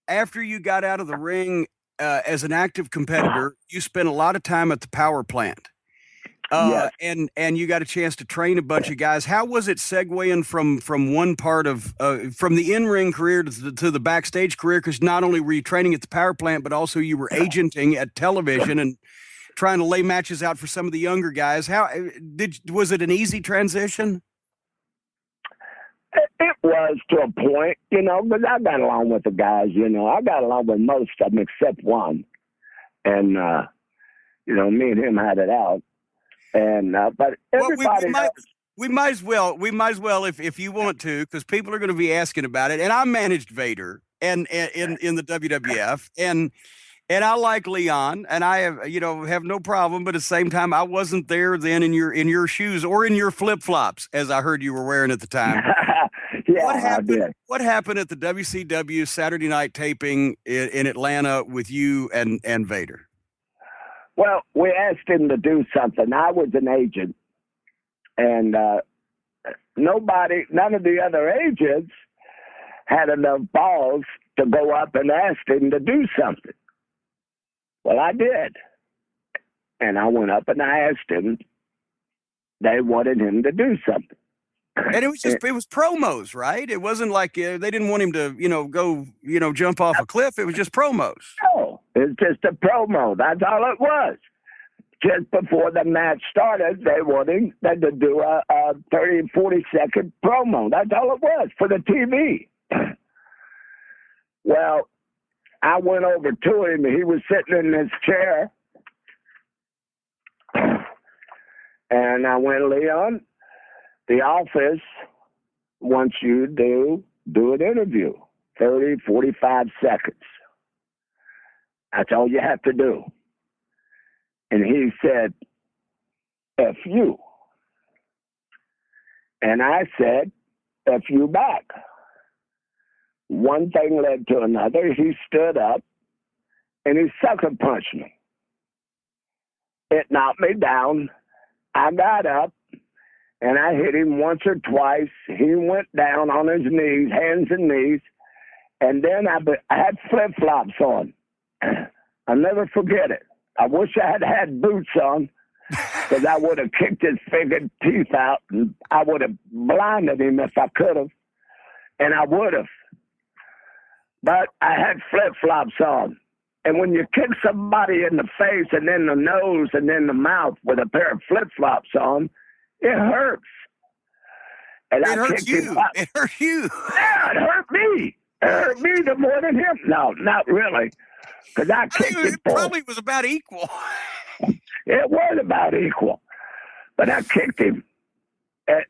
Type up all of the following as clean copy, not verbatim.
after you got out of the ring as an active competitor, you spent a lot of time at the power plant. Yes. And you got a chance to train a bunch of guys. How was it segueing from one part of from the in-ring career to the backstage career? Because not only were you training at the power plant, but also you were agenting at television and trying to lay matches out for some of the younger guys. Was it an easy transition? It was to a point, because I got along with the guys. I got along with most of them except one, and me and him had it out. And but everybody we might as well if you want to, because people are going to be asking about it. And I managed Vader and in the WWF, and I like Leon, and I have no problem. But at the same time, I wasn't there then in your shoes or in your flip flops, as I heard you were wearing at the time. Yeah, What happened at the WCW Saturday night taping in Atlanta with you and Vader? Well, we asked him to do something. I was an agent, and none of the other agents had enough balls to go up and ask him to do something. Well, I did. And I went up and I asked him. They wanted him to do something. And it was promos, right? It wasn't like they didn't want him to, go, jump off a cliff. It was just promos. No, it's just a promo. That's all it was. Just before the match started, they wanted them to do a 30, 40-second promo. That's all it was for the TV. Well, I went over to him. He was sitting in his chair. And I went, Leon, the office wants you to do an interview, 30, 45 seconds. That's all you have to do. And he said, F you. And I said, F you back. One thing led to another. He stood up and he sucker punched me. It knocked me down. I got up and I hit him once or twice. He went down on his knees, hands and knees. And then I had flip-flops on. I'll never forget it. I wish I had boots on, because I would have kicked his figured teeth out, and I would have blinded him if I could have, and I would have. But I had flip-flops on. And when you kick somebody in the face and then the nose and then the mouth with a pair of flip-flops on, it hurts. And it hurts you. It hurt you. Yeah, it hurt me. It hurt me more than him. No, not really. Because I kicked him. It probably was about equal. It was about equal. But I kicked him. And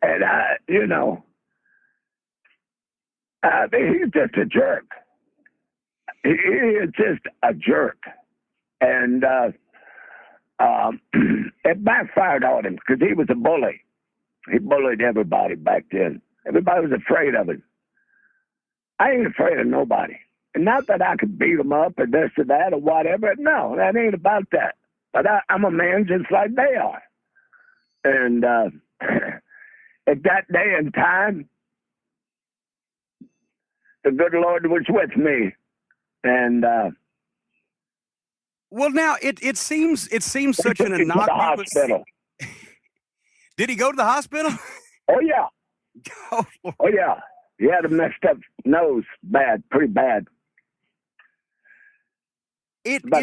he's just a jerk. He is just a jerk. And it backfired on him because he was a bully. He bullied everybody back then. Everybody was afraid of him. I ain't afraid of nobody. And not that I could beat them up or this or that or whatever. No, that ain't about that. But I'm a man just like they are. And at that day and time, the good Lord was with me. And well, now it seems such an innocuous. Did he go to the hospital? Oh yeah. Oh yeah. He had a messed up nose, pretty bad.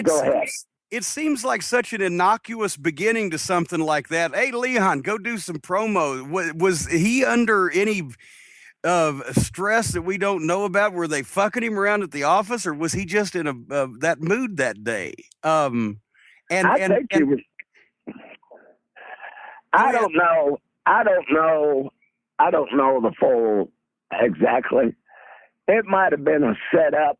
Go ahead. It seems like such an innocuous beginning to something like that. Hey, Leon, go do some promo. Was he under any stress that we don't know about? Were they fucking him around at the office, or was he just in that mood that day? I think he was. I don't know the full exactly. It might have been a setup.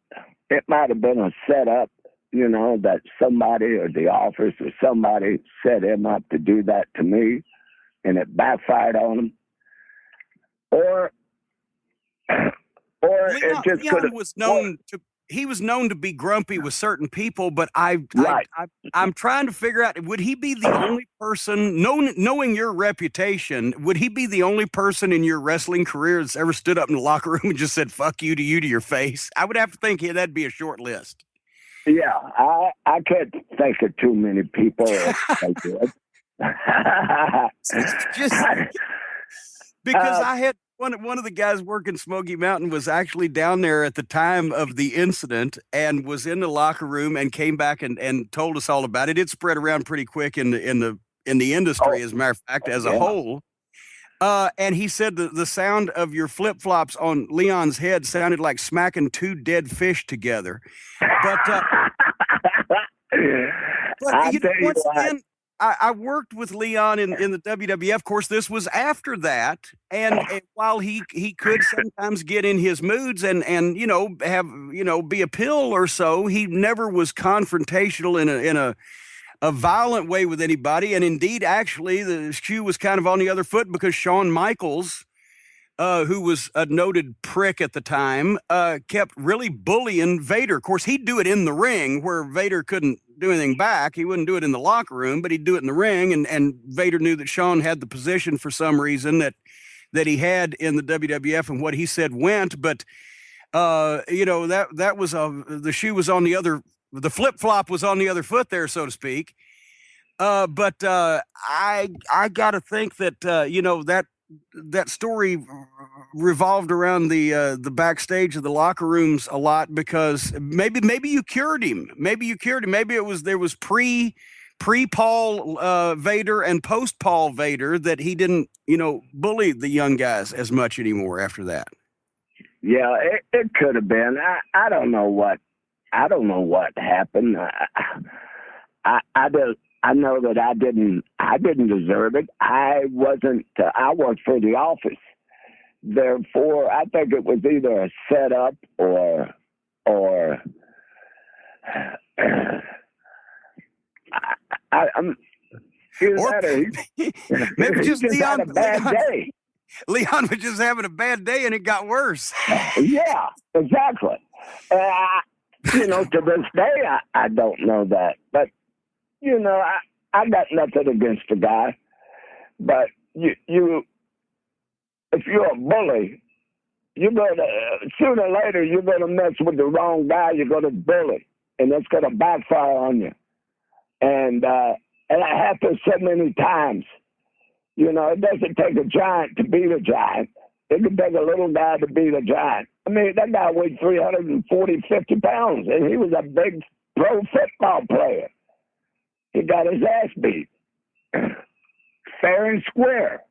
That somebody or the office or somebody set him up to do that to me, and it backfired on him. Or Leon, it just could have. Was known he was known to be grumpy with certain people, but I'm trying to figure out, would he be the only person, knowing your reputation, would he be the only person in your wrestling career that's ever stood up in the locker room and just said, fuck you to your face? I would have to think that'd be a short list. Yeah, I can't think of too many people like that. Just because I had one of the guys working Smoky Mountain was actually down there at the time of the incident and was in the locker room and came back and told us all about it. It spread around pretty quick in the industry, as a matter of fact, as a whole. And he said the sound of your flip-flops on Leon's head sounded like smacking two dead fish together. But once again, I worked with Leon in the WWF. Of course, this was after that, and while he could sometimes get in his moods and have be a pill or so, he never was confrontational in a violent way with anybody. And indeed, actually, the shoe was kind of on the other foot because Shawn Michaels, who was a noted prick at the time, kept really bullying Vader. Of course, he'd do it in the ring where Vader couldn't do anything back. He wouldn't do it in the locker room, but he'd do it in the ring. And Vader knew that Shawn had the position for some reason that he had in the WWF, and what he said went. But that was the shoe was on the other. The flip-flop was on the other foot there, so to speak. But I got to think that that story revolved around the backstage of the locker rooms a lot, because maybe you cured him. Maybe there was pre-Paul Vader and post-Paul Vader, that he didn't bully the young guys as much anymore after that. Yeah, it could have been. I don't know what happened. I know that I didn't deserve it. I wasn't. I worked for the office. Therefore, I think it was either a setup or maybe just Leon had a bad day. Leon was just having a bad day, and it got worse. Yeah, exactly. To this day, I don't know that, but I got nothing against the guy. But if you're a bully, you're gonna sooner or later you're gonna mess with the wrong guy. You're gonna bully, and that's gonna backfire on you. And I happened so many times. It doesn't take a giant to beat a giant. It can take a little guy to beat a giant. I mean, that guy weighed 50 pounds, and he was a big pro football player. He got his ass beat. Fair and square.